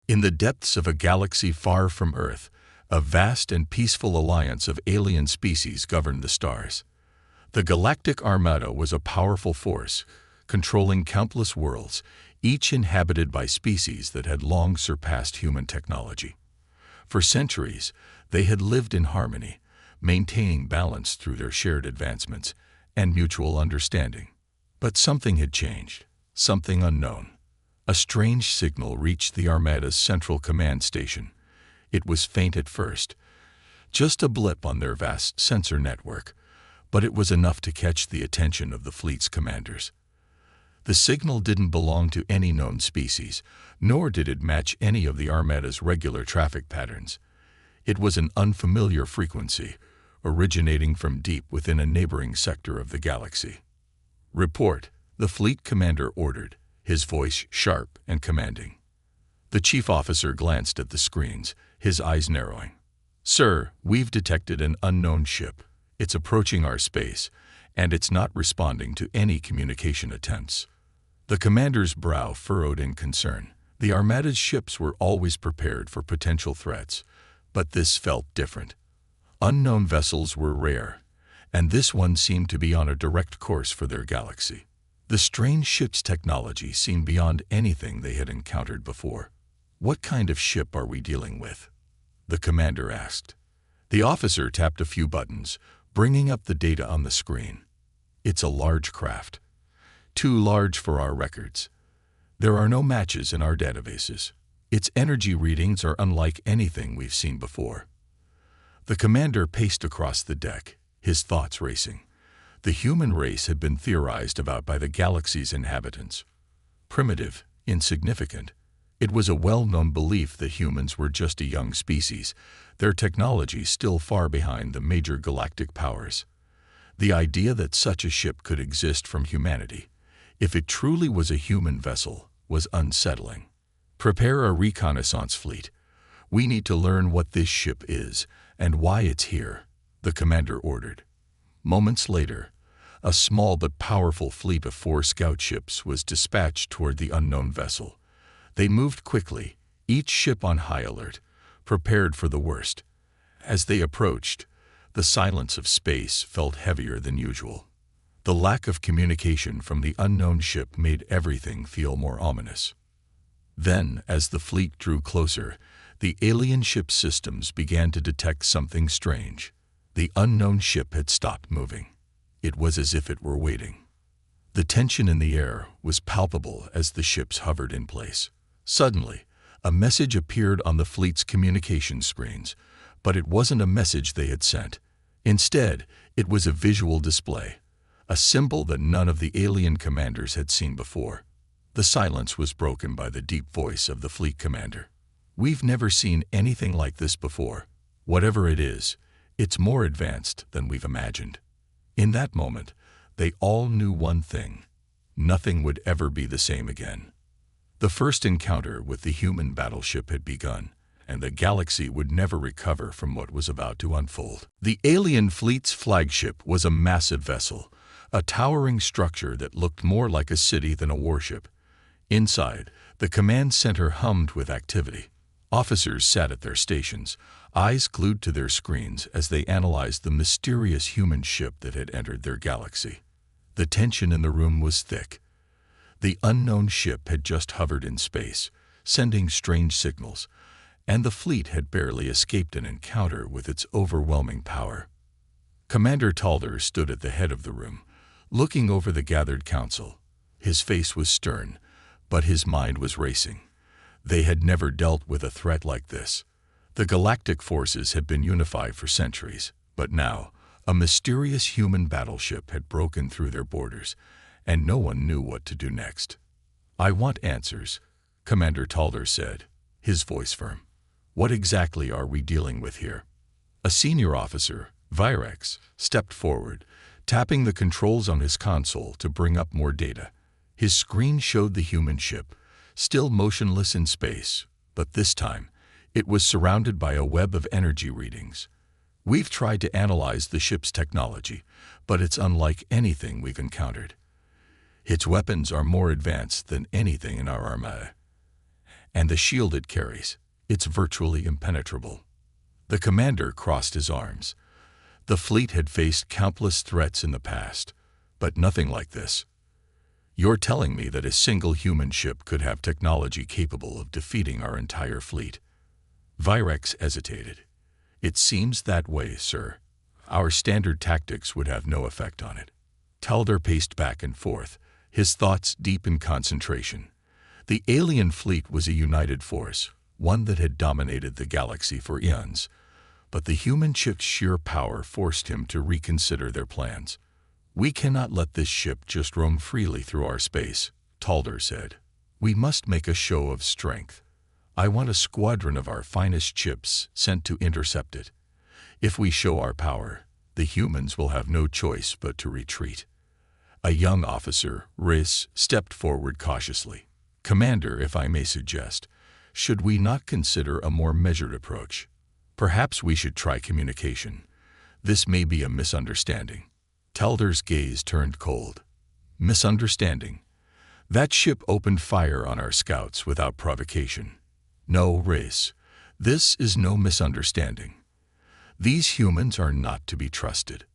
In the depths of a galaxy far from Earth, a vast and peaceful alliance of alien species governed the stars. The Galactic Armada was a powerful force, controlling countless worlds, each inhabited by species that had long surpassed human technology. For centuries, they had lived in harmony, maintaining balance through their shared advancements and mutual understanding. But something had changed, something unknown. A strange signal reached the Armada's central command station. It was faint at first, just a blip on their vast sensor network, but it was enough to catch the attention of the fleet's commanders. The signal didn't belong to any known species, nor did it match any of the Armada's regular traffic patterns. It was an unfamiliar frequency, originating from deep within a neighboring sector of the galaxy. "Report," the fleet commander ordered, his voice sharp and commanding. The chief officer glanced at the screens, his eyes narrowing. "Sir, we've detected an unknown ship. It's approaching our space, and it's not responding to any communication attempts." The commander's brow furrowed in concern. The Armada's ships were always prepared for potential threats, but this felt different. Unknown vessels were rare, and this one seemed to be on a direct course for their galaxy. The strange ship's technology seemed beyond anything they had encountered before. "What kind of ship are we dealing with?" the commander asked. The officer tapped a few buttons, bringing up the data on the screen. "It's a large craft. Too large for our records. There are no matches in our databases. Its energy readings are unlike anything we've seen before." The commander paced across the deck, his thoughts racing. The human race had been theorized about by the galaxy's inhabitants. Primitive, insignificant. It was a well-known belief that humans were just a young species, their technology still far behind the major galactic powers. The idea that such a ship could exist from humanity, if it truly was a human vessel, was unsettling. "Prepare a reconnaissance fleet. We need to learn what this ship is and why it's here," the commander ordered. Moments later, a small but powerful fleet of 4 scout ships was dispatched toward the unknown vessel. They moved quickly, each ship on high alert, prepared for the worst. As they approached, the silence of space felt heavier than usual. The lack of communication from the unknown ship made everything feel more ominous. Then, as the fleet drew closer, the alien ship's systems began to detect something strange. The unknown ship had stopped moving. It was as if it were waiting. The tension in the air was palpable as the ships hovered in place. Suddenly, a message appeared on the fleet's communication screens, but it wasn't a message they had sent. Instead, it was a visual display, a symbol that none of the alien commanders had seen before. The silence was broken by the deep voice of the fleet commander. "We've never seen anything like this before. Whatever it is, it's more advanced than we've imagined." In that moment, they all knew one thing: nothing would ever be the same again. The first encounter with the human battleship had begun, and the galaxy would never recover from what was about to unfold. The alien fleet's flagship was a massive vessel, a towering structure that looked more like a city than a warship. Inside, the command center hummed with activity. Officers sat at their stations, eyes glued to their screens as they analyzed the mysterious human ship that had entered their galaxy. The tension in the room was thick. The unknown ship had just hovered in space, sending strange signals, and the fleet had barely escaped an encounter with its overwhelming power. Commander Talder stood at the head of the room, looking over the gathered council. His face was stern, but his mind was racing. They had never dealt with a threat like this. The galactic forces had been unified for centuries, but now, a mysterious human battleship had broken through their borders, and no one knew what to do next. "I want answers," Commander Talder said, his voice firm. "What exactly are we dealing with here?" A senior officer, Virex, stepped forward, tapping the controls on his console to bring up more data. His screen showed the human ship, still motionless in space, but this time, it was surrounded by a web of energy readings. "We've tried to analyze the ship's technology, but it's unlike anything we've encountered. Its weapons are more advanced than anything in our armada, And the shield it carries, it's virtually impenetrable. The commander crossed his arms. The fleet had faced countless threats in the past, but nothing like this. You're telling me that a single human ship could have technology capable of defeating our entire fleet? Virex hesitated. It seems that way, sir. Our standard tactics would have no effect on it. Talder paced back and forth, his thoughts deep in concentration. The alien fleet was a united force, one that had dominated the galaxy for eons, but the human ship's sheer power forced him to reconsider their plans. We cannot let this ship just roam freely through our space, Talder said. We must make a show of strength. I want a squadron of our finest ships sent to intercept it. If we show our power, the humans will have no choice but to retreat. A young officer, Riz, stepped forward cautiously. Commander, if I may suggest, should we not consider a more measured approach? Perhaps we should try communication. This may be a misunderstanding. Talder's gaze turned cold. Misunderstanding? That ship opened fire on our scouts without provocation. No, Riz, this is no misunderstanding. These humans are not to be trusted.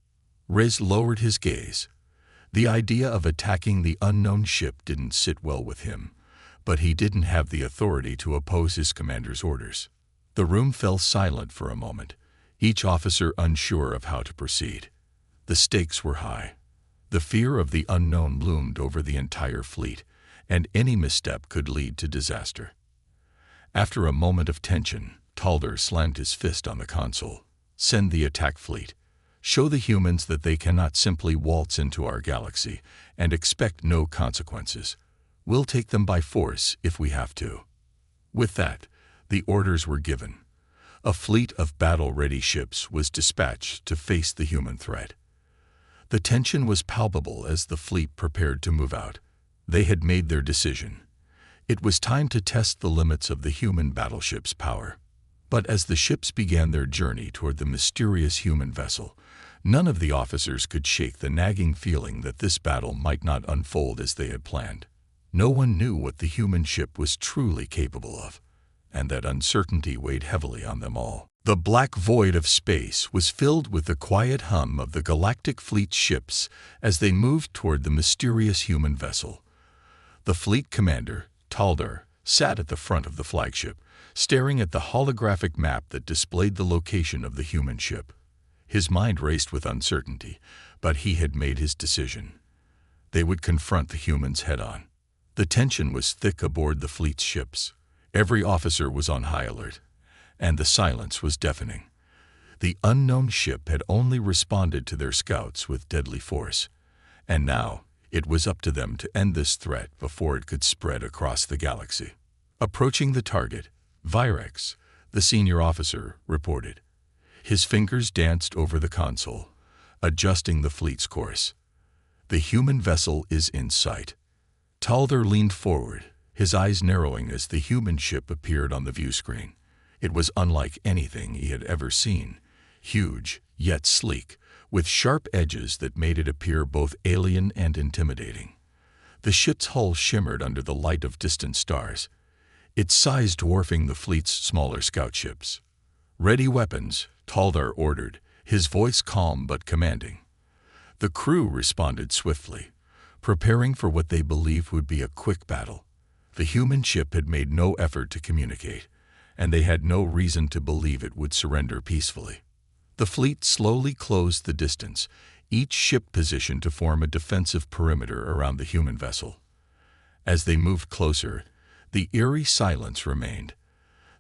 Riz lowered his gaze. The idea of attacking the unknown ship didn't sit well with him, but he didn't have the authority to oppose his commander's orders. The room fell silent for a moment, each officer unsure of how to proceed. The stakes were high. The fear of the unknown loomed over the entire fleet, and any misstep could lead to disaster. After a moment of tension, Talder slammed his fist on the console. Send the attack fleet. Show the humans that they cannot simply waltz into our galaxy and expect no consequences. We'll take them by force if we have to. With that, the orders were given. A fleet of battle-ready ships was dispatched to face the human threat. The tension was palpable as the fleet prepared to move out. They had made their decision. It was time to test the limits of the human battleship's power. But as the ships began their journey toward the mysterious human vessel, none of the officers could shake the nagging feeling that this battle might not unfold as they had planned. No one knew what the human ship was truly capable of, and that uncertainty weighed heavily on them all. The black void of space was filled with the quiet hum of the galactic fleet's ships as they moved toward the mysterious human vessel. The fleet commander, Talder, sat at the front of the flagship, staring at the holographic map that displayed the location of the human ship. His mind raced with uncertainty, but he had made his decision. They would confront the humans head-on. The tension was thick aboard the fleet's ships. Every officer was on high alert, and the silence was deafening. The unknown ship had only responded to their scouts with deadly force, and now it was up to them to end this threat before it could spread across the galaxy. Approaching the target, Virex, the senior officer, reported. His fingers danced over the console, adjusting the fleet's course. The human vessel is in sight. Talder leaned forward, his eyes narrowing as the human ship appeared on the view screen. It was unlike anything he had ever seen, huge, yet sleek, with sharp edges that made it appear both alien and intimidating. The ship's hull shimmered under the light of distant stars, its size dwarfing the fleet's smaller scout ships. "Ready weapons," Talder ordered, his voice calm but commanding. The crew responded swiftly, preparing for what they believed would be a quick battle. The human ship had made no effort to communicate, and they had no reason to believe it would surrender peacefully. The fleet slowly closed the distance, each ship positioned to form a defensive perimeter around the human vessel. As they moved closer, the eerie silence remained.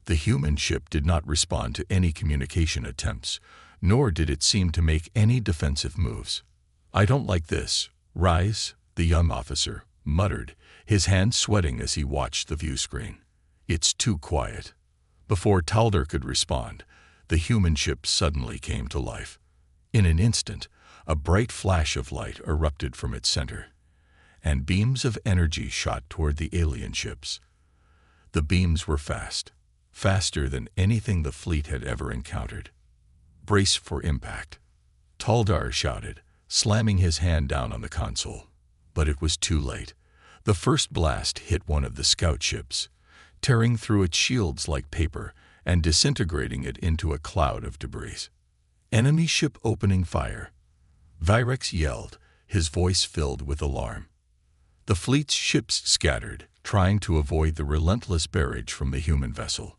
The human ship did not respond to any communication attempts, nor did it seem to make any defensive moves. "I don't like this, Rise," the young officer muttered, his hands sweating as he watched the view screen. "It's too quiet." Before Talder could respond, the human ship suddenly came to life. In an instant, a bright flash of light erupted from its center, and beams of energy shot toward the alien ships. The beams were fast, faster than anything the fleet had ever encountered. "Brace for impact," Talder shouted, slamming his hand down on the console. But it was too late. The first blast hit one of the scout ships, tearing through its shields like paper and disintegrating it into a cloud of debris. "Enemy ship opening fire," Virex yelled, his voice filled with alarm. The fleet's ships scattered, trying to avoid the relentless barrage from the human vessel.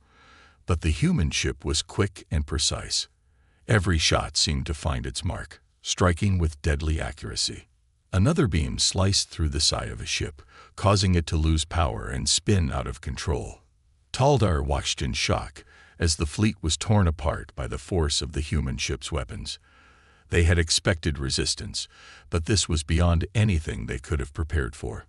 But the human ship was quick and precise. Every shot seemed to find its mark, striking with deadly accuracy. Another beam sliced through the side of a ship, causing it to lose power and spin out of control. Taldar watched in shock as the fleet was torn apart by the force of the human ship's weapons. They had expected resistance, but this was beyond anything they could have prepared for.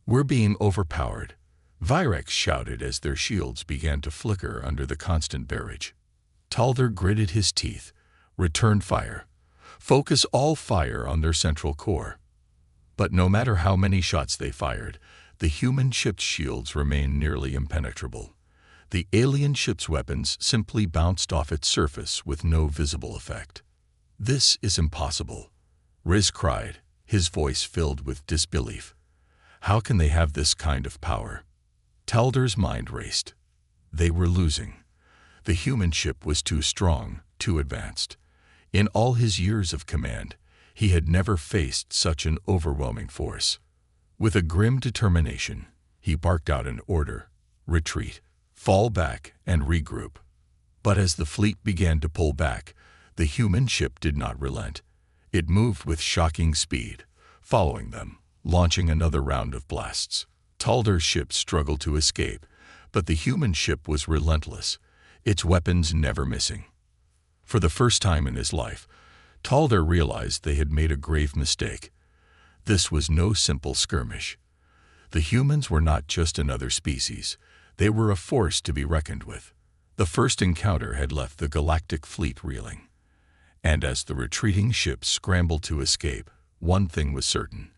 "We're being overpowered," Virex shouted as their shields began to flicker under the constant barrage. Taldar gritted his teeth. "Return fire. Focus all fire on their central core." But no matter how many shots they fired, the human ship's shields remained nearly impenetrable. The alien ship's weapons simply bounced off its surface with no visible effect. "This is impossible," Riz cried, his voice filled with disbelief. "How can they have this kind of power?" Taldar's mind raced. They were losing. The human ship was too strong, too advanced. In all his years of command, he had never faced such an overwhelming force. With a grim determination, he barked out an order: retreat, fall back, and regroup. But as the fleet began to pull back, the human ship did not relent. It moved with shocking speed, following them, launching another round of blasts. Taldar's ship struggled to escape, but the human ship was relentless, its weapons never missing. For the first time in his life, Taldar realized they had made a grave mistake. This was no simple skirmish. The humans were not just another species. They were a force to be reckoned with. The first encounter had left the galactic fleet reeling. And as the retreating ships scrambled to escape, one thing was certain.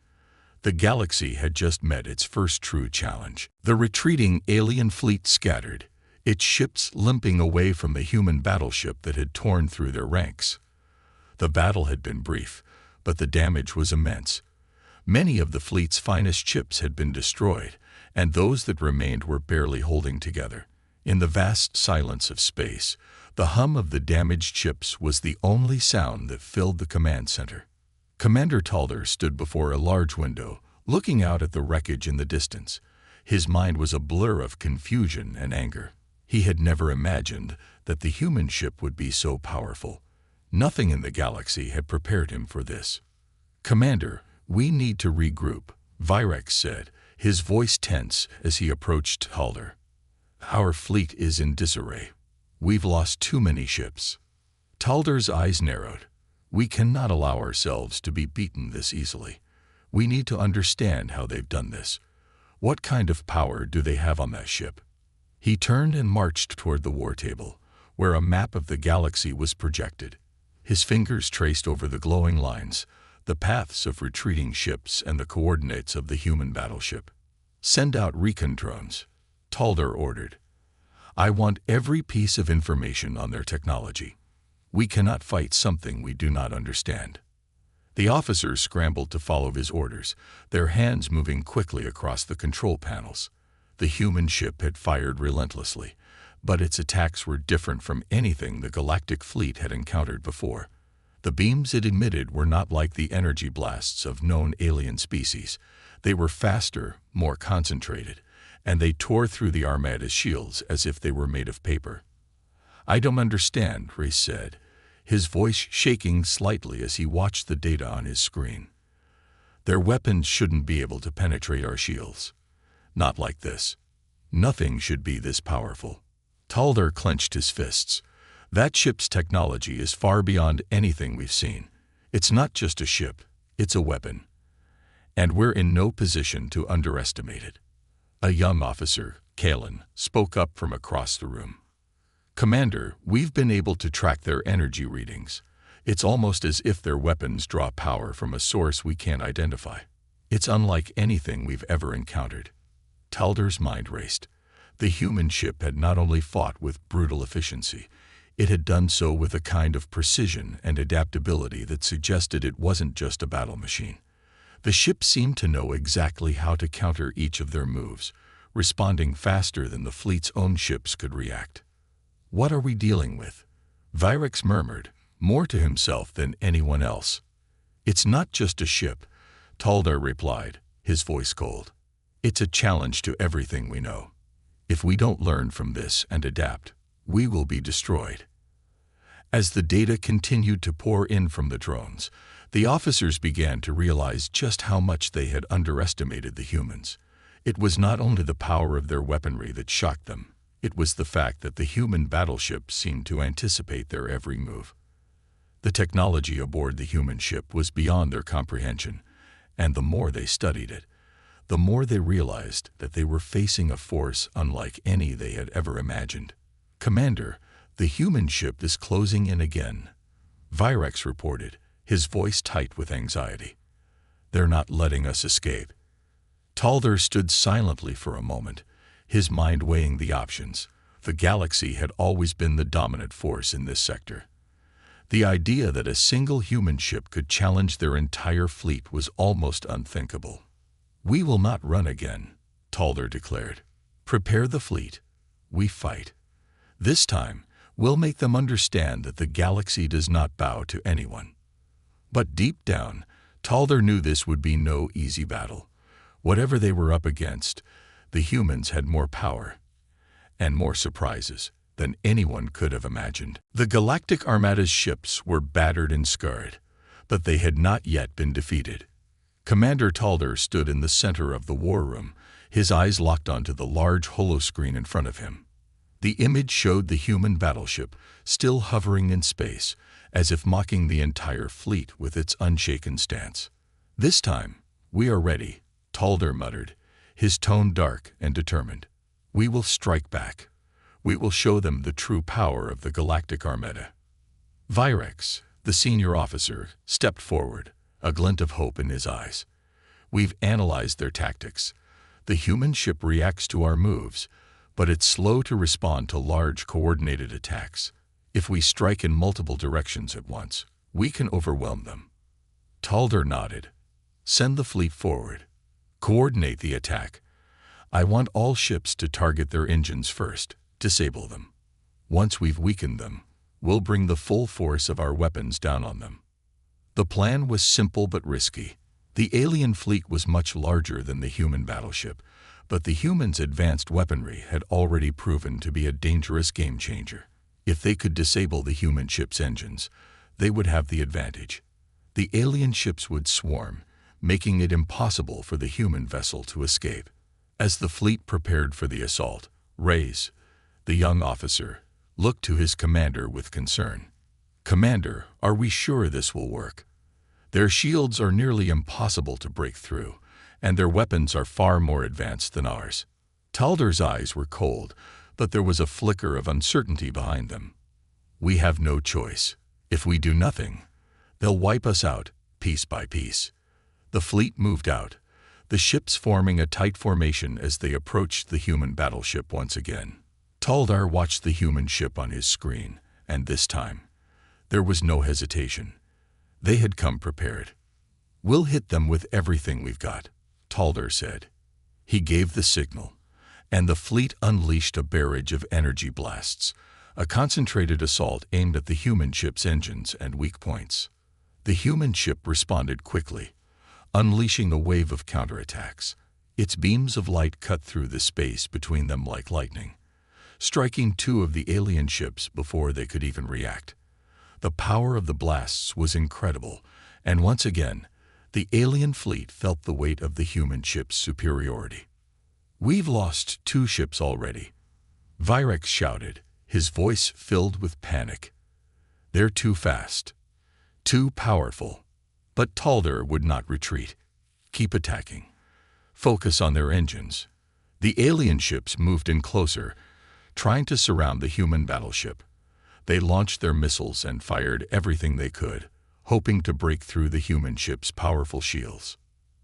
The galaxy had just met its first true challenge. The retreating alien fleet scattered, its ships limping away from the human battleship that had torn through their ranks. The battle had been brief, but the damage was immense. Many of the fleet's finest ships had been destroyed, and those that remained were barely holding together. In the vast silence of space, the hum of the damaged ships was the only sound that filled the command center. Commander Taldar stood before a large window, looking out at the wreckage in the distance. His mind was a blur of confusion and anger. He had never imagined that the human ship would be so powerful. Nothing in the galaxy had prepared him for this. "Commander, we need to regroup," Virex said, his voice tense as he approached Taldar. "Our fleet is in disarray. We've lost too many ships." Taldar's eyes narrowed. "We cannot allow ourselves to be beaten this easily. We need to understand how they've done this. What kind of power do they have on that ship?" He turned and marched toward the war table, where a map of the galaxy was projected. His fingers traced over the glowing lines, the paths of retreating ships and the coordinates of the human battleship. "Send out recon drones," Taldar ordered. "I want every piece of information on their technology. We cannot fight something we do not understand." The officers scrambled to follow his orders, their hands moving quickly across the control panels. The human ship had fired relentlessly, but its attacks were different from anything the galactic fleet had encountered before. The beams it emitted were not like the energy blasts of known alien species. They were faster, more concentrated, and they tore through the Armada's shields as if they were made of paper. "I don't understand," Reyes said, his voice shaking slightly as he watched the data on his screen. "Their weapons shouldn't be able to penetrate our shields. Not like this. Nothing should be this powerful." Taldar clenched his fists. "That ship's technology is far beyond anything we've seen. It's not just a ship, it's a weapon. And we're in no position to underestimate it." A young officer, Kalen, spoke up from across the room. "Commander, we've been able to track their energy readings. It's almost as if their weapons draw power from a source we can't identify. It's unlike anything we've ever encountered." Taldar's mind raced. The human ship had not only fought with brutal efficiency, it had done so with a kind of precision and adaptability that suggested it wasn't just a battle machine. The ship seemed to know exactly how to counter each of their moves, responding faster than the fleet's own ships could react. "What are we dealing with?" Virex murmured, more to himself than anyone else. "It's not just a ship," Taldar replied, his voice cold. "It's a challenge to everything we know. If we don't learn from this and adapt, we will be destroyed." As the data continued to pour in from the drones, the officers began to realize just how much they had underestimated the humans. It was not only the power of their weaponry that shocked them, it was the fact that the human battleship seemed to anticipate their every move. The technology aboard the human ship was beyond their comprehension, and the more they studied it, the more they realized that they were facing a force unlike any they had ever imagined. "Commander, the human ship is closing in again," Virex reported, his voice tight with anxiety. "They're not letting us escape." Taldar stood silently for a moment, his mind weighing the options. The galaxy had always been the dominant force in this sector. The idea that a single human ship could challenge their entire fleet was almost unthinkable. "We will not run again," Taldar declared. "Prepare the fleet. We fight. This time, we'll make them understand that the galaxy does not bow to anyone." But deep down, Taldar knew this would be no easy battle. Whatever they were up against, the humans had more power and more surprises than anyone could have imagined. The Galactic Armada's ships were battered and scarred, but they had not yet been defeated. Commander Taldar stood in the center of the war room, his eyes locked onto the large holoscreen in front of him. The image showed the human battleship still hovering in space, as if mocking the entire fleet with its unshaken stance. "This time, we are ready," Taldar muttered, his tone dark and determined. "We will strike back. We will show them the true power of the Galactic Armada." Virex, the senior officer, stepped forward, a glint of hope in his eyes. "We've analyzed their tactics. The human ship reacts to our moves, but it's slow to respond to large coordinated attacks. If we strike in multiple directions at once, we can overwhelm them." Taldar nodded. "Send the fleet forward. Coordinate the attack. I want all ships to target their engines first, disable them. Once we've weakened them, we'll bring the full force of our weapons down on them." The plan was simple but risky. The alien fleet was much larger than the human battleship, but the humans' advanced weaponry had already proven to be a dangerous game-changer. If they could disable the human ship's engines, they would have the advantage. The alien ships would swarm, making it impossible for the human vessel to escape. As the fleet prepared for the assault, Reyes, the young officer, looked to his commander with concern. "Commander, are we sure this will work? Their shields are nearly impossible to break through, and their weapons are far more advanced than ours." Taldar's eyes were cold, but there was a flicker of uncertainty behind them. "We have no choice. If we do nothing, they'll wipe us out, piece by piece." The fleet moved out, the ships forming a tight formation as they approached the human battleship once again. Taldar watched the human ship on his screen, and this time, there was no hesitation. They had come prepared. "We'll hit them with everything we've got," Taldar said. He gave the signal, and the fleet unleashed a barrage of energy blasts, a concentrated assault aimed at the human ship's engines and weak points. The human ship responded quickly, unleashing a wave of counterattacks. Its beams of light cut through the space between them like lightning, striking two of the alien ships before they could even react. The power of the blasts was incredible, and once again, the alien fleet felt the weight of the human ship's superiority. "We've lost 2 ships already," Virex shouted, his voice filled with panic. "They're too fast, too powerful." But Taldar would not retreat. "Keep attacking. Focus on their engines." The alien ships moved in closer, trying to surround the human battleship. They launched their missiles and fired everything they could, hoping to break through the human ship's powerful shields.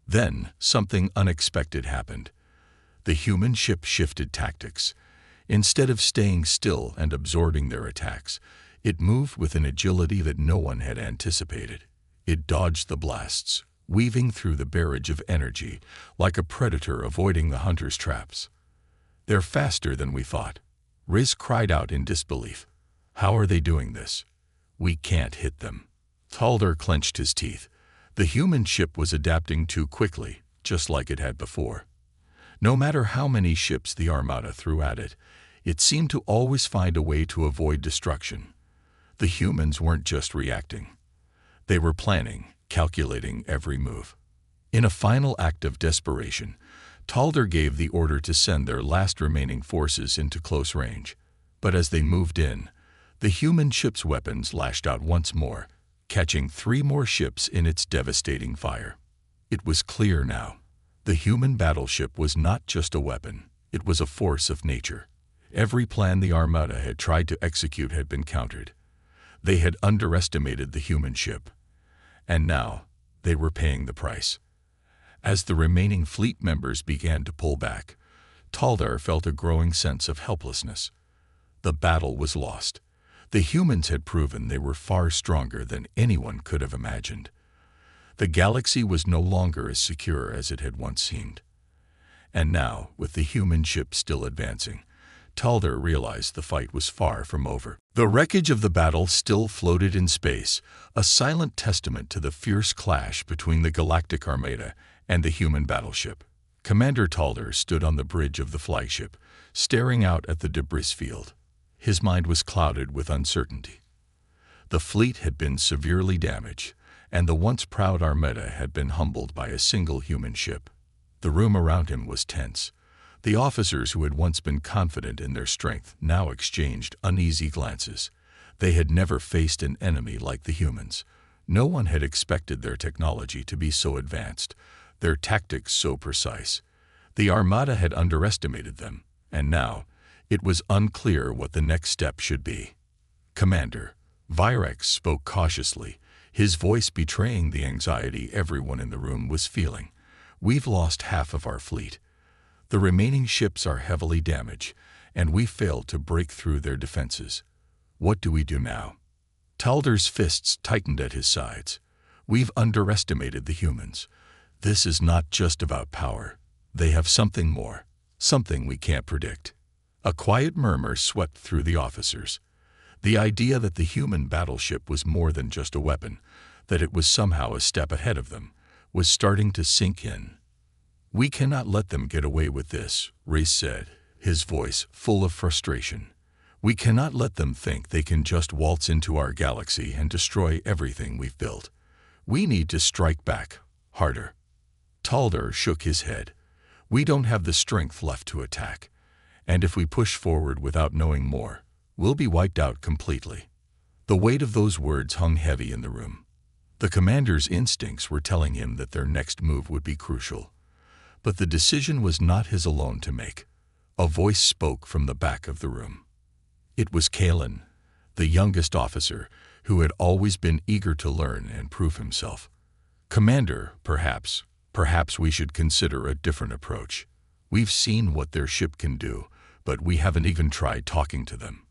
Then, something unexpected happened. The human ship shifted tactics. Instead of staying still and absorbing their attacks, it moved with an agility that no one had anticipated. It dodged the blasts, weaving through the barrage of energy like a predator avoiding the hunter's traps. They're faster than we thought. Riz cried out in disbelief. How are they doing this? We can't hit them. Talder clenched his teeth. The human ship was adapting too quickly, just like it had before. No matter how many ships the Armada threw at it, it seemed to always find a way to avoid destruction. The humans weren't just reacting. They were planning, calculating every move. In a final act of desperation, Talder gave the order to send their last remaining forces into close range. But as they moved in, the human ship's weapons lashed out once more, catching 3 more ships in its devastating fire. It was clear now. The human battleship was not just a weapon, it was a force of nature. Every plan the Armada had tried to execute had been countered. They had underestimated the human ship. And now, they were paying the price. As the remaining fleet members began to pull back, Talder felt a growing sense of helplessness. The battle was lost. The humans had proven they were far stronger than anyone could have imagined. The galaxy was no longer as secure as it had once seemed. And now, with the human ship still advancing, Talder realized the fight was far from over. The wreckage of the battle still floated in space, a silent testament to the fierce clash between the Galactic Armada and the human battleship. Commander Talder stood on the bridge of the flagship, staring out at the debris field. His mind was clouded with uncertainty. The fleet had been severely damaged, and the once proud Armada had been humbled by a single human ship. The room around him was tense. The officers who had once been confident in their strength now exchanged uneasy glances. They had never faced an enemy like the humans. No one had expected their technology to be so advanced, their tactics so precise. The Armada had underestimated them, and now it was unclear what the next step should be. Commander, Virex spoke cautiously, his voice betraying the anxiety everyone in the room was feeling. We've lost half of our fleet. The remaining ships are heavily damaged, and we failed to break through their defenses. What do we do now? Talder's fists tightened at his sides. We've underestimated the humans. This is not just about power. They have something more, something we can't predict. A quiet murmur swept through the officers. The idea that the human battleship was more than just a weapon, that it was somehow a step ahead of them, was starting to sink in. We cannot let them get away with this, Reese said, his voice full of frustration. We cannot let them think they can just waltz into our galaxy and destroy everything we've built. We need to strike back, harder. Talder shook his head. We don't have the strength left to attack. And if we push forward without knowing more, we'll be wiped out completely. The weight of those words hung heavy in the room. The commander's instincts were telling him that their next move would be crucial. But the decision was not his alone to make. A voice spoke from the back of the room. It was Kalen, the youngest officer, who had always been eager to learn and prove himself. Commander, perhaps we should consider a different approach. We've seen what their ship can do, but we haven't even tried talking to them.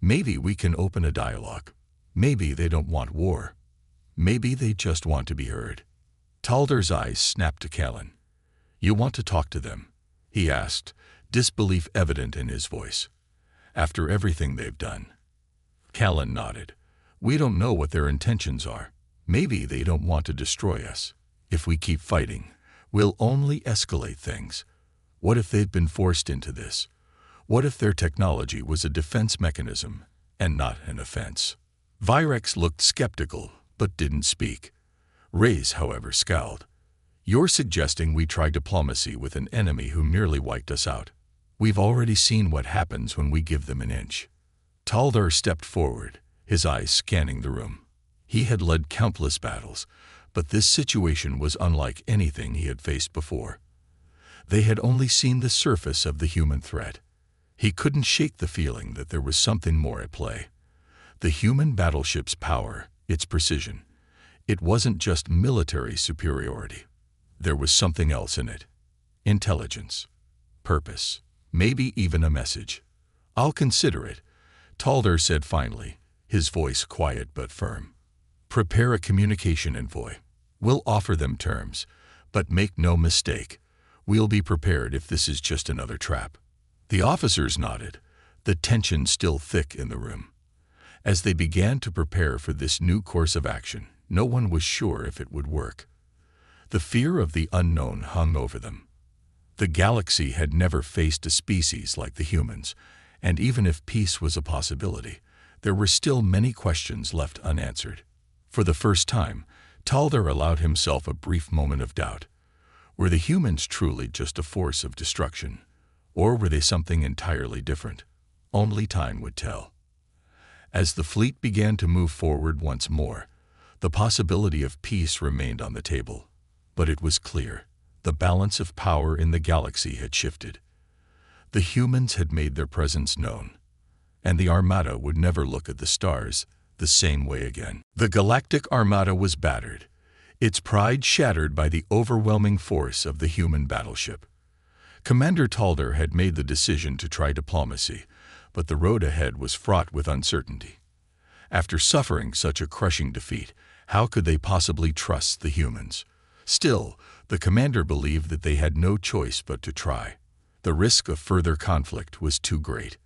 Maybe we can open a dialogue. Maybe they don't want war. Maybe they just want to be heard. Talder's eyes snapped to Kalen. You want to talk to them? He asked, disbelief evident in his voice. After everything they've done. Kalen nodded. We don't know what their intentions are. Maybe they don't want to destroy us. If we keep fighting, we'll only escalate things. What if they've been forced into this? What if their technology was a defense mechanism and not an offense? Virex looked skeptical, but didn't speak. Reyes, however, scowled. You're suggesting we try diplomacy with an enemy who merely wiped us out. We've already seen what happens when we give them an inch. Talder stepped forward, his eyes scanning the room. He had led countless battles, but this situation was unlike anything he had faced before. They had only seen the surface of the human threat. He couldn't shake the feeling that there was something more at play. The human battleship's power, its precision. It wasn't just military superiority. There was something else in it. Intelligence. Purpose. Maybe even a message. I'll consider it, Talder said finally, his voice quiet but firm. Prepare a communication envoy. We'll offer them terms, but make no mistake. We'll be prepared if this is just another trap. The officers nodded, the tension still thick in the room. As they began to prepare for this new course of action, no one was sure if it would work. The fear of the unknown hung over them. The galaxy had never faced a species like the humans, and even if peace was a possibility, there were still many questions left unanswered. For the first time, Talder allowed himself a brief moment of doubt. Were the humans truly just a force of destruction, or were they something entirely different? Only time would tell. As the fleet began to move forward once more, the possibility of peace remained on the table. But it was clear, the balance of power in the galaxy had shifted. The humans had made their presence known, and the Armada would never look at the stars the same way again. The Galactic Armada was battered, its pride shattered by the overwhelming force of the human battleship. Commander Talder had made the decision to try diplomacy, but the road ahead was fraught with uncertainty. After suffering such a crushing defeat, how could they possibly trust the humans? Still, the commander believed that they had no choice but to try. The risk of further conflict was too great.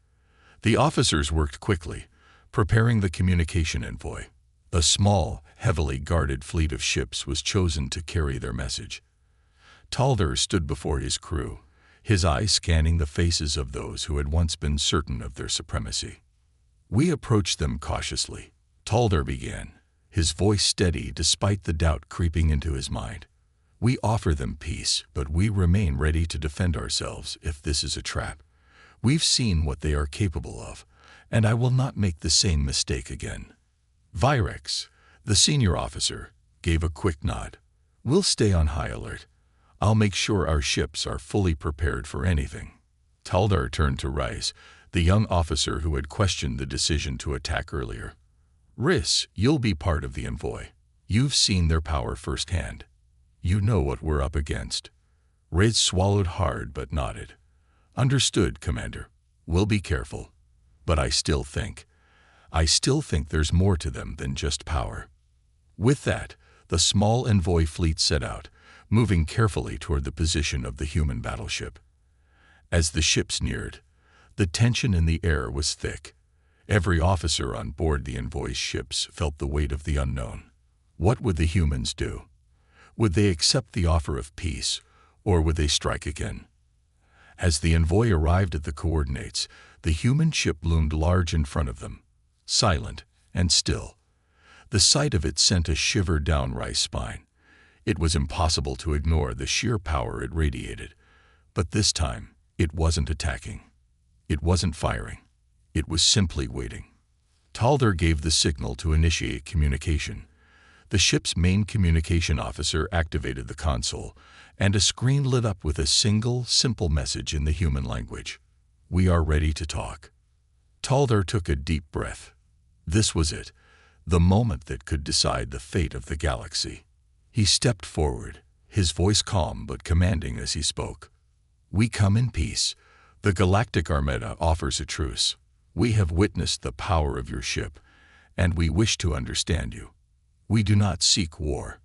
The officers worked quickly, preparing the communication envoy. A small, heavily guarded fleet of ships was chosen to carry their message. Talder stood before his crew, his eyes scanning the faces of those who had once been certain of their supremacy. "We approached them cautiously," Talder began, his voice steady despite the doubt creeping into his mind. "We offer them peace, but we remain ready to defend ourselves if this is a trap. We've seen what they are capable of, and I will not make the same mistake again." Virex, the senior officer, gave a quick nod. "We'll stay on high alert. I'll make sure our ships are fully prepared for anything." Talder turned to Rice, the young officer who had questioned the decision to attack earlier. "Riss, you'll be part of the envoy. You've seen their power firsthand. You know what we're up against." Riss swallowed hard but nodded. "Understood, Commander. We'll be careful. But I still think there's more to them than just power." With that, the small envoy fleet set out, moving carefully toward the position of the human battleship. As the ships neared, the tension in the air was thick. Every officer on board the envoy's ships felt the weight of the unknown. What would the humans do? Would they accept the offer of peace, or would they strike again? As the envoy arrived at the coordinates, the human ship loomed large in front of them, silent and still. The sight of it sent a shiver down Rice's spine. It was impossible to ignore the sheer power it radiated. But this time, it wasn't attacking. It wasn't firing. It was simply waiting. Talder gave the signal to initiate communication. The ship's main communication officer activated the console, and a screen lit up with a single, simple message in the human language. "We are ready to talk." Talder took a deep breath. This was it, the moment that could decide the fate of the galaxy. He stepped forward, his voice calm but commanding as he spoke. "We come in peace. The Galactic Armada offers a truce. We have witnessed the power of your ship, and we wish to understand you. We do not seek war.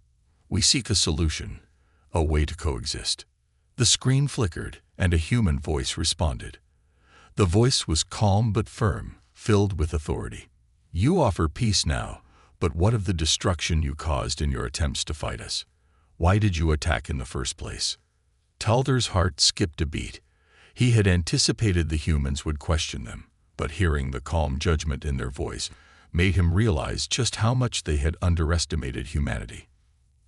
We seek a solution, a way to coexist." The screen flickered, and a human voice responded. The voice was calm but firm, filled with authority. "You offer peace now, but what of the destruction you caused in your attempts to fight us? Why did you attack in the first place?" Talder's heart skipped a beat. He had anticipated the humans would question them, but hearing the calm judgment in their voice made him realize just how much they had underestimated humanity.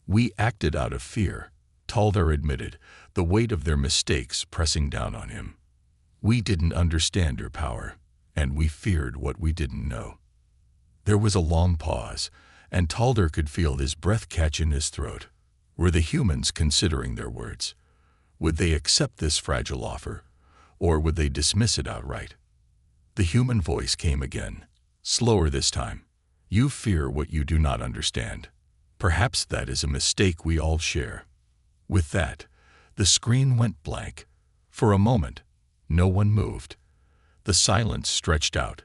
"We acted out of fear," Talder admitted, the weight of their mistakes pressing down on him. "We didn't understand your power, and we feared what we didn't know." There was a long pause, and Talder could feel his breath catch in his throat. Were the humans considering their words? Would they accept this fragile offer, or would they dismiss it outright? The human voice came again, slower this time. "You fear what you do not understand. Perhaps that is a mistake we all share." With that, the screen went blank. For a moment, no one moved. The silence stretched out,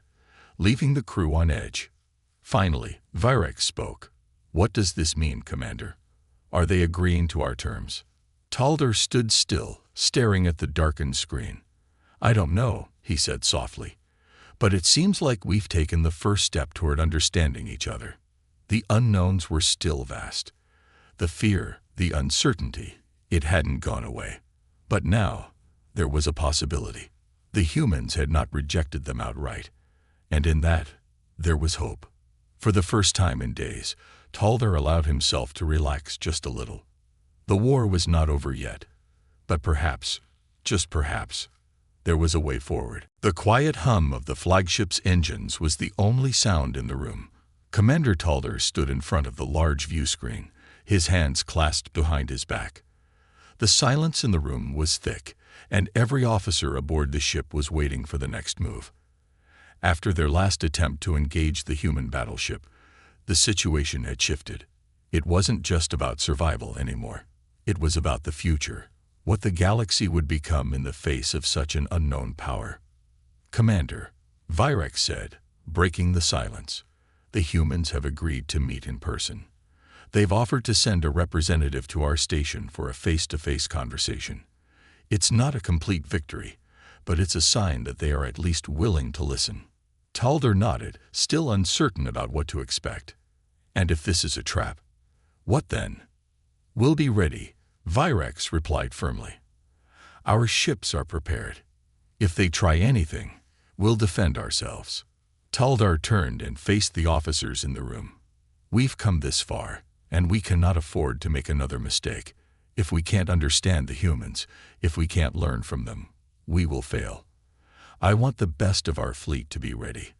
leaving the crew on edge. Finally, Virex spoke. "What does this mean, Commander? Are they agreeing to our terms?" Talder stood still, staring at the darkened screen. "I don't know," he said softly, "but it seems like we've taken the first step toward understanding each other." The unknowns were still vast. The fear, the uncertainty, it hadn't gone away. But now, there was a possibility. The humans had not rejected them outright, and in that, there was hope. For the first time in days, Talder allowed himself to relax just a little. The war was not over yet, but perhaps, just perhaps, there was a way forward. The quiet hum of the flagship's engines was the only sound in the room. Commander Talder stood in front of the large view screen, his hands clasped behind his back. The silence in the room was thick, and every officer aboard the ship was waiting for the next move. After their last attempt to engage the human battleship, the situation had shifted. It wasn't just about survival anymore. It was about the future, what the galaxy would become in the face of such an unknown power. "Commander," Virex said, breaking the silence, "the humans have agreed to meet in person. They've offered to send a representative to our station for a face-to-face conversation. It's not a complete victory, but it's a sign that they are at least willing to listen." Talder nodded, still uncertain about what to expect. "And if this is a trap, what then?" "We'll be ready," Virex replied firmly. "Our ships are prepared. If they try anything, we'll defend ourselves." Talder turned and faced the officers in the room. "We've come this far, and we cannot afford to make another mistake. If we can't understand the humans, if we can't learn from them, we will fail. I want the best of our fleet to be ready.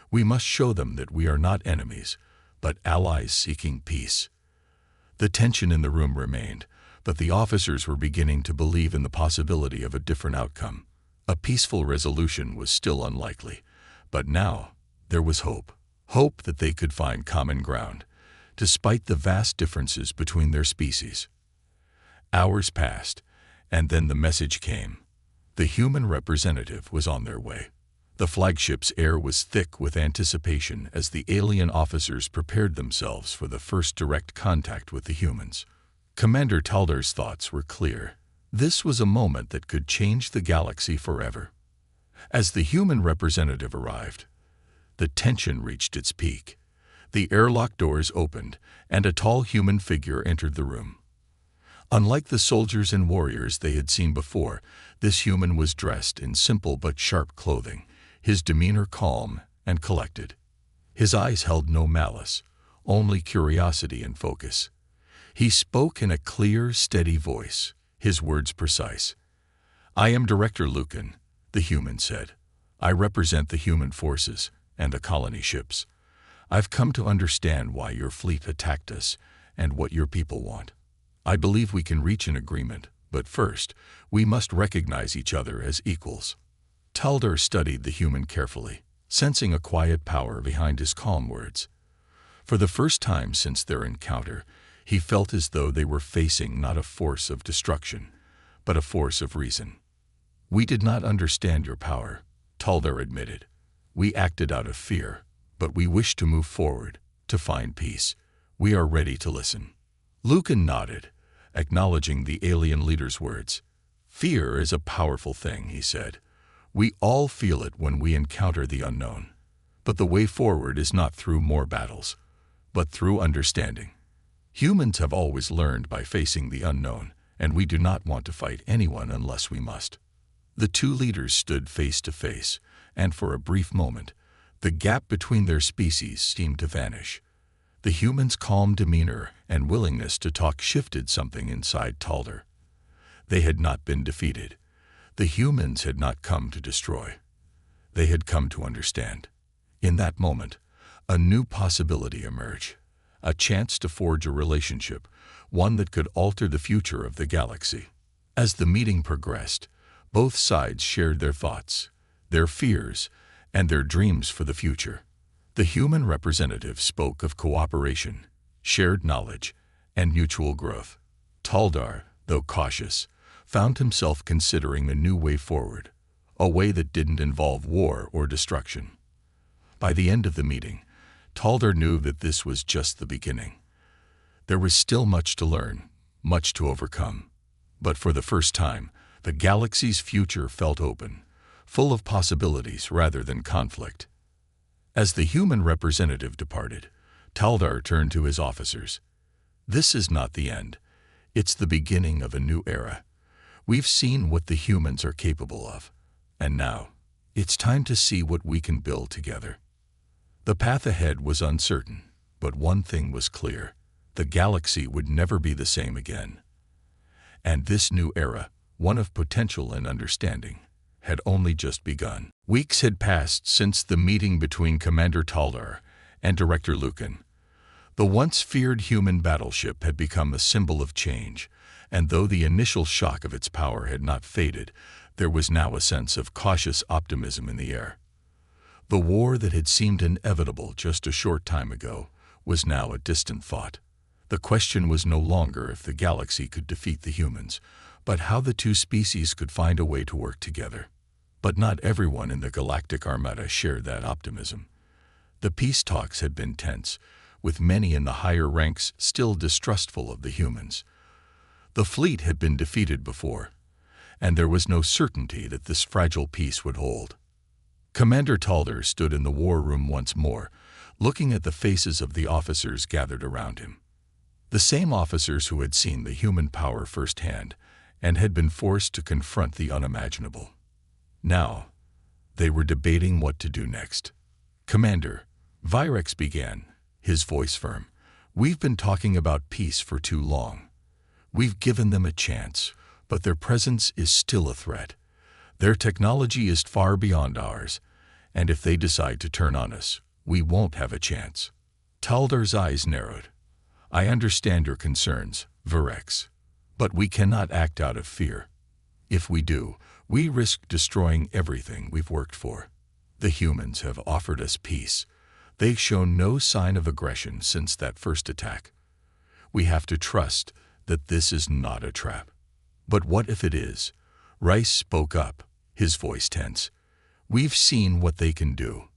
We must show them that we are not enemies, but allies seeking peace." The tension in the room remained, but the officers were beginning to believe in the possibility of a different outcome. A peaceful resolution was still unlikely, but now there was hope. Hope that they could find common ground, despite the vast differences between their species. Hours passed, and then the message came. The human representative was on their way. The flagship's air was thick with anticipation as the alien officers prepared themselves for the first direct contact with the humans. Commander Talder's thoughts were clear. This was a moment that could change the galaxy forever. As the human representative arrived, the tension reached its peak. The airlock doors opened, and a tall human figure entered the room. Unlike the soldiers and warriors they had seen before, this human was dressed in simple but sharp clothing, his demeanor calm and collected. His eyes held no malice, only curiosity and focus. He spoke in a clear, steady voice, his words precise. "I am Director Lucan," the human said. "I represent the human forces and the colony ships. I've come to understand why your fleet attacked us and what your people want. I believe we can reach an agreement, but first, we must recognize each other as equals." Talder studied the human carefully, sensing a quiet power behind his calm words. For the first time since their encounter, he felt as though they were facing not a force of destruction, but a force of reason. "We did not understand your power," Talder admitted. "We acted out of fear, but we wish to move forward, to find peace. We are ready to listen." Lucan nodded, acknowledging the alien leader's words. "Fear is a powerful thing," he said. "We all feel it when we encounter the unknown. But the way forward is not through more battles, but through understanding. Humans have always learned by facing the unknown, and we do not want to fight anyone unless we must." The two leaders stood face to face, and for a brief moment, the gap between their species seemed to vanish. The humans' calm demeanor and willingness to talk shifted something inside Talder. They had not been defeated. The humans had not come to destroy. They had come to understand. In that moment, a new possibility emerged, a chance to forge a relationship, one that could alter the future of the galaxy. As the meeting progressed, both sides shared their thoughts, their fears, and their dreams for the future. The human representative spoke of cooperation, shared knowledge, and mutual growth. Talder, though cautious, found himself considering a new way forward, a way that didn't involve war or destruction. By the end of the meeting, Talder knew that this was just the beginning. There was still much to learn, much to overcome. But for the first time, the galaxy's future felt open, full of possibilities rather than conflict. As the human representative departed, Taldar turned to his officers. "This is not the end. It's the beginning of a new era. We've seen what the humans are capable of, and now it's time to see what we can build together." The path ahead was uncertain, but one thing was clear: the galaxy would never be the same again. And this new era, one of potential and understanding, had only just begun. Weeks had passed since the meeting between Commander Taldar and Director Lucan. The once feared human battleship had become a symbol of change, and though the initial shock of its power had not faded, there was now a sense of cautious optimism in the air. The war that had seemed inevitable just a short time ago was now a distant thought. The question was no longer if the galaxy could defeat the humans, but how the two species could find a way to work together. But not everyone in the Galactic Armada shared that optimism. The peace talks had been tense, with many in the higher ranks still distrustful of the humans. The fleet had been defeated before, and there was no certainty that this fragile peace would hold. Commander Taldar stood in the war room once more, looking at the faces of the officers gathered around him. The same officers who had seen the human power firsthand and had been forced to confront the unimaginable. Now, they were debating what to do next. "Commander," Virex began, his voice firm, "we've been talking about peace for too long. We've given them a chance, but their presence is still a threat. Their technology is far beyond ours, and if they decide to turn on us, we won't have a chance." Taldar's eyes narrowed. "I understand your concerns, Virex, but we cannot act out of fear. If we do, we risk destroying everything we've worked for. The humans have offered us peace. They've shown no sign of aggression since that first attack. We have to trust that this is not a trap." "But what if it is?" Rice spoke up, his voice tense. "We've seen what they can do.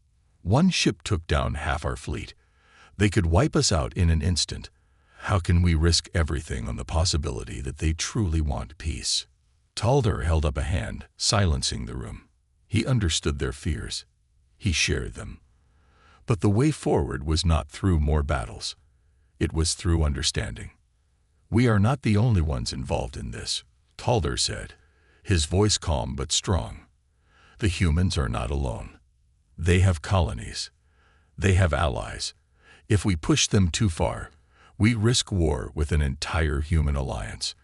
One ship took down half our fleet. They could wipe us out in an instant. How can we risk everything on the possibility that they truly want peace?" Taldar held up a hand, silencing the room. He understood their fears. He shared them. But the way forward was not through more battles. It was through understanding. "We are not the only ones involved in this," Taldar said, his voice calm but strong. "The humans are not alone. They have colonies. They have allies. If we push them too far, we risk war with an entire human alliance.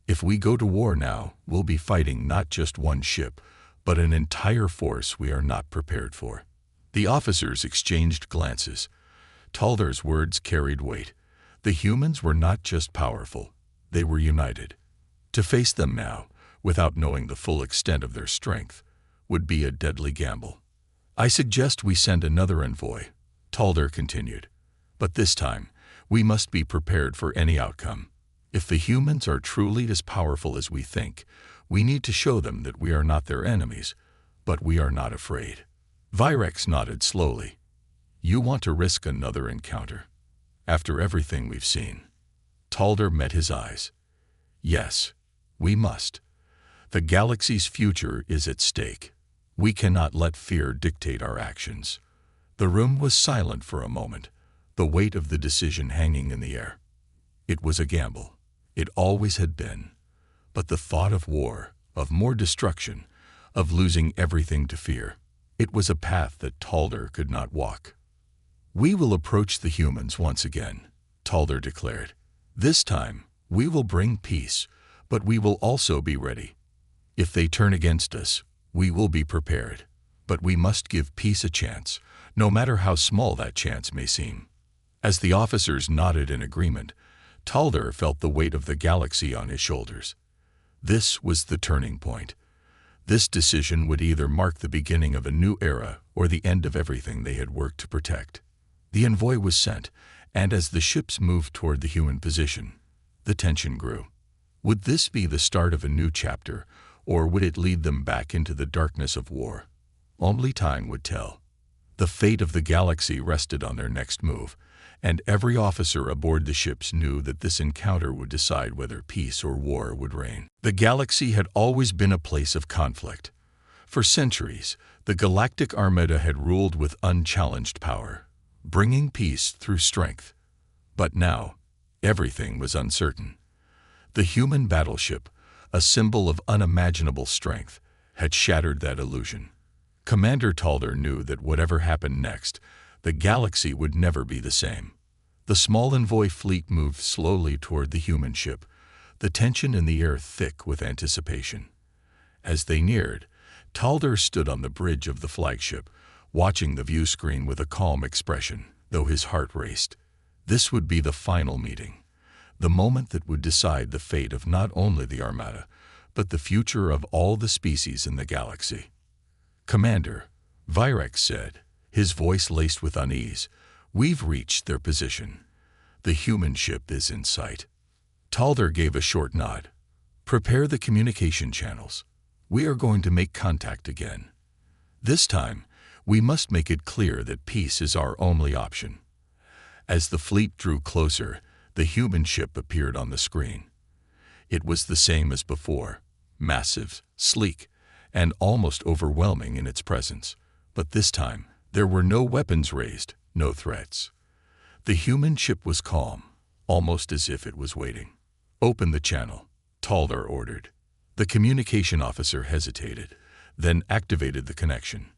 If we go to war now, we'll be fighting not just one ship, but an entire force we are not prepared for." The officers exchanged glances. Taldar's words carried weight. The humans were not just powerful, they were united. To face them now, without knowing the full extent of their strength, would be a deadly gamble. "I suggest we send another envoy," Taldar continued. "But this time, we must be prepared for any outcome. If the humans are truly as powerful as we think, we need to show them that we are not their enemies, but we are not afraid." Virex nodded slowly. "You want to risk another encounter? After everything we've seen?" Taldar met his eyes. "Yes, we must. The galaxy's future is at stake. We cannot let fear dictate our actions." The room was silent for a moment, the weight of the decision hanging in the air. It was a gamble. It always had been. But the thought of war, of more destruction, of losing everything to fear, it was a path that Taldar could not walk. "We will approach the humans once again," Taldar declared. "This time, we will bring peace, but we will also be ready. If they turn against us, we will be prepared. But we must give peace a chance, no matter how small that chance may seem." As the officers nodded in agreement, Taldar felt the weight of the galaxy on his shoulders. This was the turning point. This decision would either mark the beginning of a new era or the end of everything they had worked to protect. The envoy was sent, and as the ships moved toward the human position, the tension grew. Would this be the start of a new chapter, or would it lead them back into the darkness of war? Only time would tell. The fate of the galaxy rested on their next move, and every officer aboard the ships knew that this encounter would decide whether peace or war would reign. The galaxy had always been a place of conflict. For centuries, the Galactic Armada had ruled with unchallenged power, bringing peace through strength. But now, everything was uncertain. The human battleship, a symbol of unimaginable strength, had shattered that illusion. Commander Talder knew that whatever happened next, the galaxy would never be the same. The small envoy fleet moved slowly toward the human ship, the tension in the air thick with anticipation. As they neared, Talder stood on the bridge of the flagship, watching the view screen with a calm expression, though his heart raced. This would be the final meeting, the moment that would decide the fate of not only the Armada, but the future of all the species in the galaxy. "Commander," Virex said, his voice laced with unease, "we've reached their position. The human ship is in sight." Talder gave a short nod. "Prepare the communication channels. We are going to make contact again. This time, we must make it clear that peace is our only option." As the fleet drew closer, the human ship appeared on the screen. It was the same as before, massive, sleek, and almost overwhelming in its presence. But this time, there were no weapons raised, no threats. The human ship was calm, almost as if it was waiting. "Open the channel," Talder ordered. The communication officer hesitated, then activated the connection.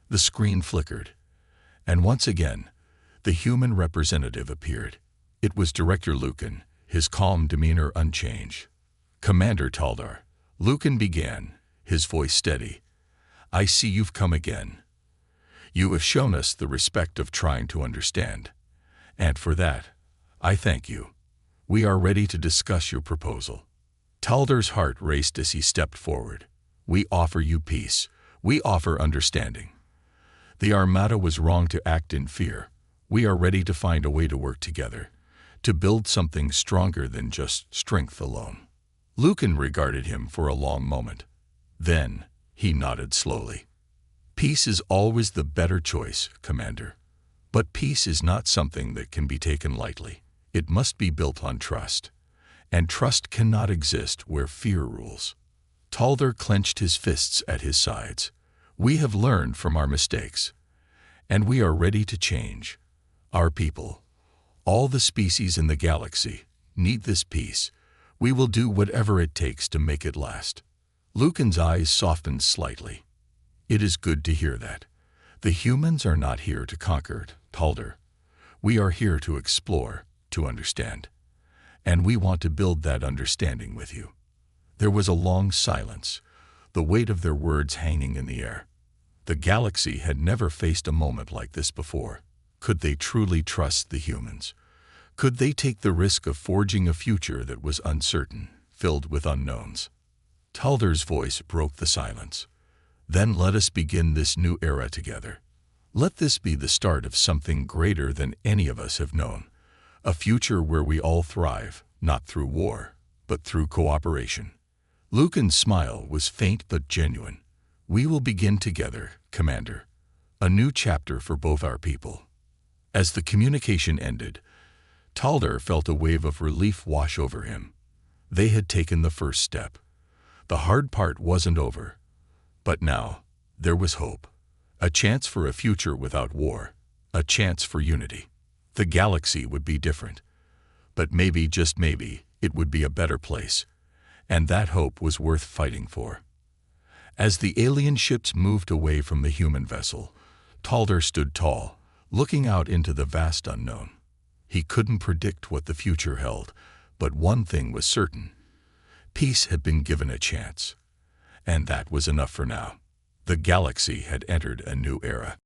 The screen flickered, and once again, the human representative appeared. It was Director Lucan, his calm demeanor unchanged. "Commander Talder," Lucan began, his voice steady, "I see you've come again. You have shown us the respect of trying to understand, and for that, I thank you. We are ready to discuss your proposal." Talder's heart raced as he stepped forward. "We offer you peace. We offer understanding. The Armada was wrong to act in fear. We are ready to find a way to work together, to build something stronger than just strength alone." Lucan regarded him for a long moment. Then, he nodded slowly. "Peace is always the better choice, Commander. But peace is not something that can be taken lightly. It must be built on trust. And trust cannot exist where fear rules." Talder clenched his fists at his sides. "We have learned from our mistakes, and we are ready to change. Our people, all the species in the galaxy, need this peace. We will do whatever it takes to make it last." Lucan's eyes softened slightly. "It is good to hear that. The humans are not here to conquer, Talder. We are here to explore, to understand. And we want to build that understanding with you." There was a long silence, the weight of their words hanging in the air. The galaxy had never faced a moment like this before. Could they truly trust the humans? Could they take the risk of forging a future that was uncertain, filled with unknowns? Talder's voice broke the silence. "Then let us begin this new era together. Let this be the start of something greater than any of us have known. A future where we all thrive, not through war, but through cooperation." Lucan's smile was faint but genuine. "We will begin together, Commander. A new chapter for both our people." As the communication ended, Talder felt a wave of relief wash over him. They had taken the first step. The hard part wasn't over. But now, there was hope. A chance for a future without war. A chance for unity. The galaxy would be different. But maybe, just maybe, it would be a better place. And that hope was worth fighting for. As the alien ships moved away from the human vessel, Talder stood tall, looking out into the vast unknown. He couldn't predict what the future held, but one thing was certain. Peace had been given a chance. And that was enough for now. The galaxy had entered a new era.